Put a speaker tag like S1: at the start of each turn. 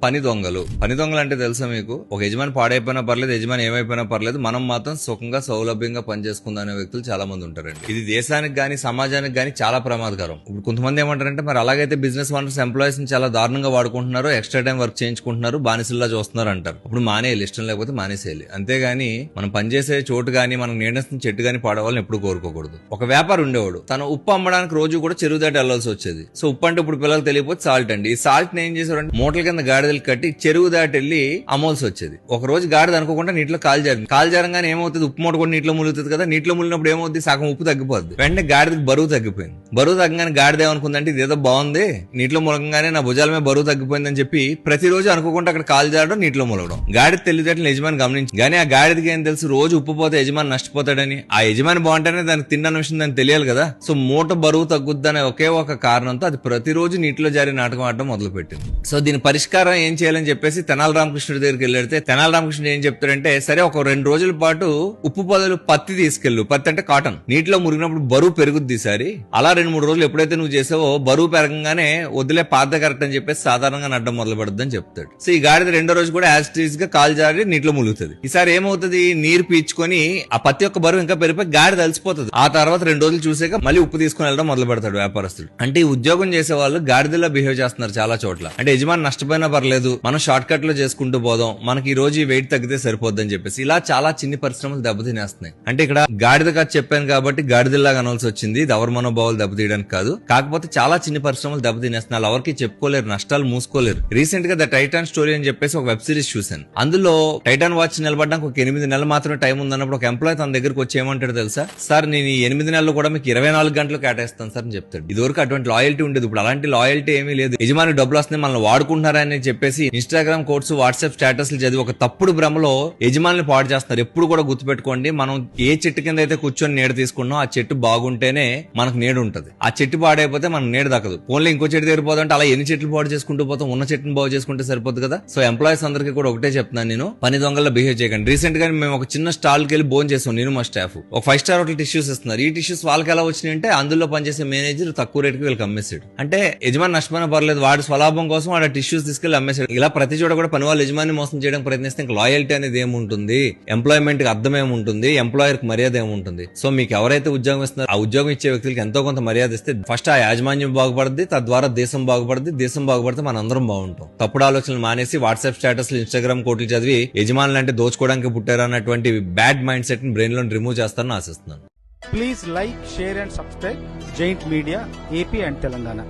S1: పని దొంగలు అంటే తెలుసా మీకు? ఒక యజమాని పాడైపోయినా పర్లేదు, యజమాని ఏమైపోయినా పర్లేదు, మనం మాత్రం సుఖంగా సౌలభ్యంగా పనిచేసుకుందాం అనే వ్యక్తులు చాలా మంది ఉంటారండి. ఇది దేశానికి గానీ సమాజానికి గానీ చాలా ప్రమాదకరం. ఇప్పుడు కొంతమంది ఏమంటారంటే, మరి అలాగైతే బిజినెస్ ఓనర్స్ ఎంప్లాయీస్ ని చాలా దారుణంగా వాడుకుంటున్నారు, ఎక్స్ట్రా టైం వర్క్ చేయించుకుంటున్నారు, బానిసల్లా చూస్తున్నారు అంటారు. ఇప్పుడు మానేయాలి, ఇష్టం లేకపోతే మానేసేయాలి. అంతేగాని మనం పనిచేసే చోటు గానీ, మనం నీడేసిన చెట్టు గానీ పాడవాళ్ళని ఎప్పుడు కోరుకోకూడదు. ఒక వ్యాపారి ఉండేవాడు, తను ఉప్పు అమ్మడానికి రోజు కూడా చెరువు దాటి వెళ్లాల్సి వచ్చేది. సో ఉప్పు అంటే ఇప్పుడు పిల్లలు తెలియకపోతే సాల్ట్ అండి. ఈ సాల్ట్ ని ఏం చేశారంటే మూటల కింద గాడిదలు కట్టి చెరువు దాటి వెళ్లి అమ్మవలసి వచ్చేది. ఒక రోజు గాడిద అనుకోకుండా నీటిలో కాలు జారంగానే ఏమవుతుంది, ఉప్పు మూట కూడా నీటిలో ములుగుతుంది కదా. నీటిలో ములినప్పుడు ఏమవుతుంది, సగం ఉప్పు తగ్గిపోద్ది. వెంటనే గాడిదకి బరువు తగ్గిపోయింది. బరువు తగ్గగానే గాడిద ఏమనుకుందంటే, ఇదేదో బాగుంది, నీటిలో ములగంగానే నా భుజాల మీద బరువు తగ్గిపోయిందని చెప్పి ప్రతిరోజు అనుకోకుండా అక్కడ కాలు జారడం, నీటిలో ములగడం. గాడిద తెలివితేటలు యజమాని గమనించి, కానీ ఆ గాడిదకి ఏం తెలుసు, రోజు ఉప్పు పోతే యజమాని నష్టపోతాడని. ఆ యజమాని బాగుంటేనే దానికి తిన్న విషయం దానికి తెలియాలి కదా. సో మూట బరువు తగ్గుద్దనే ఒకే ఒక కారణంతో అది ప్రతిరోజు నీటిలో జారి నాటకం ఆడటం మొదలు పెట్టింది. సో దీని పరిష్కారం ఏం చేయాలని చెప్పేసి తెనాలి రామకృష్ణుడి దగ్గరికి వెళ్ళితే, తెనాలి రామకృష్ణుడు ఏం చెప్తాడంటే, సరే ఒక 2 రోజుల పాటు ఉప్పు బదులు పత్తి తీసుకెళ్ళు. పత్తి అంటే కాటన్. నీటిలో మురిగినప్పుడు బరువు పెరుగుద్ది. ఈసారి అలా 2-3 రోజులు ఎప్పుడైతే నువ్వు చేసావో బరువు పెరగంగానే వదిలే పాత కరెక్ట్ అని చెప్పేసి సాధారణంగా నడ్డం మొదలు పెడుద్దని చెప్తాడు. సో ఈ గాడిద 2వ రోజు కూడా యాజ్ గా కాలు జారి నీటిలో ములుగుతుంది. ఈసారి ఏమవుతుంది, నీరు పీల్చుకొని ఆ పత్తి యొక్క బరువు ఇంకా పెరిగిపోయి గాడిద అలసిపోతుంది. ఆ తర్వాత 2 రోజులు చూసాక మళ్ళీ ఉప్పు తీసుకుని వెళ్ళడం మొదలు పెడతాడు వ్యాపారస్తుడు. అంటే ఈ ఉద్యోగం చేసే వాళ్ళు గాడిదలా బిహేవ్ చేస్తున్నారు చాలా చోట్ల. అంటే యజమాని నష్టపోయినా పర్లేదు, మనం షార్ట్ కట్ లో చేసుకుంటూ పోదాం, మనకి ఈ రోజు ఈ వెయిట్ తగ్గితే సరిపోద్దని చెప్పేసి ఇలా చాలా చిన్ని పరిశ్రమలు దెబ్బతినేస్తున్నాయి. అంటే ఇక్కడ గాడిద కథ చెప్పాను కాబట్టి గాడిదలాగా అనాల్సి వచ్చింది. ఇది ఎవరి మనోభావాలు దెబ్బతీయడానికి కాదు. కాకపోతే చాలా చిన్ని పరిశ్రమలు దెబ్బతినేస్తున్నారు. ఎవరికి చెప్పుకోలేరు, నష్టాలు మూసుకోలేరు. రీసెంట్ గా ద టైటాన్ స్టోరీ అని చెప్పేసి ఒక వెబ్ సిరీస్ చూశాను. అందులో టైటాన్ వాచ్ నిలబడడానికి ఒక 8 నెలలు మాత్రమే టైం ఉందన్నప్పుడు ఒక ఎంప్లాయ్ తన దగ్గరకు వచ్చి ఏమంటాడు తెలుసా, సార్ నేను ఈ 8 నెలలు కూడా మీకు 24 గంటలు కేటాయిస్తాను సార్ అని చెప్తాడు. ఇదివరకు అటువంటి లాయల్టీ ఉండేది, ఇప్పుడు అలాంటి లాయల్టీ ఏమీ లేదు. యజమాని డబ్బులు వస్తున్నాయి, మనల్ని వాడుకుంటున్నారని చెప్పేసి ఇన్స్టాగ్రామ్ కోడ్స్, వాట్సాప్ స్టేటస్లు చదివి ఒక తప్పుడు భ్రమలో యజమానులు పాడు చేస్తున్నారు. ఎప్పుడు కూడా గుర్తుపెట్టుకోండి, మనం ఏ చెట్టు కింద అయితే కూర్చొని నీడ తీసుకున్నాం ఆ చెట్టు బాగుంటేనే మనకు నీడ ఉంటది. ఆ చెట్టు పాడైపోతే మనకు నీడ దక్కదు. ఓన్లీ ఇంకో చెట్టు దగ్గర పోతుంటే అలా ఎన్ని చెట్లు పాడు చేసుకుంటూ పోతాం, ఉన్న చెట్టును బాగు చేసుకుంటే సరిపోదు కదా. సో ఎంప్లాయీస్ అందరికీ కూడా ఒకటే చెప్తున్నాను, నేను పని దొంగల్లో బిహేవ్ చేయకండి. రీసెంట్ గా మేము ఒక చిన్న స్టాల్ కి వెళ్ళి భోజనం చేసాం, నేను మా స్టాఫ్. ఒక 5 స్టార్ హోటల్ టిష్యూస్ ఇస్తున్నారు. ఈ టిష్యూస్ వాళ్ళకి ఎలా వచ్చినాయి అంటే, అందులో పనిచేసే మేనేజర్ తక్కువ రేటుకి వీళ్ళకి అమ్మేశాడు. అంటే యజమాని నష్టమైనా పర్లేదు, వాడి స్వలాభం కోసం వాడు టిష్యూస్ తీసుకెళ్లి అమ్మేశాడు. ఇలా ప్రతి చోట కూడా పని వాళ్ళు యజమాని మోసం చేయడానికి ప్రయత్నిస్తే ఇంకా లాయల్టీ అనేది ఏముంటుంది, ఎంప్లాయ్మెంట్ కి అర్థం ఏముంటుంది, ఎంప్లాయర్ కి మర్యాద ఏముంటుంది. సో మీకు ఎవరైతే ఉద్యోగం ఇస్తున్నారో ఆ ఉద్యోగం ఇచ్చే వ్యక్తులకి ఎంతో కొంత మర్యాద ఇస్తే ఫస్ట్ ఆ యాజమాన్యం బాగుపడుద్ది, తద్వారా దేశం బాగుపడుద్ది. దేశం బాగుపడితే మన అందరం బాగుంటాం. తప్పుడు ఆలోచనలు మానేసి వాట్సాప్ స్టేటస్లు, ఇన్స్టాగ్రామ్ కోట్లు చదివి యజమానులు అంటే దోచుకోవడానికి పుట్టారు అన్నటువంటి బ్యాడ్ మైండ్ సెట్ ని బ్రెయిన్ లో రిమూవ్ చేస్తారని ఆశిస్తున్నాను.
S2: Please like, share and subscribe Giant Media AP and Telangana.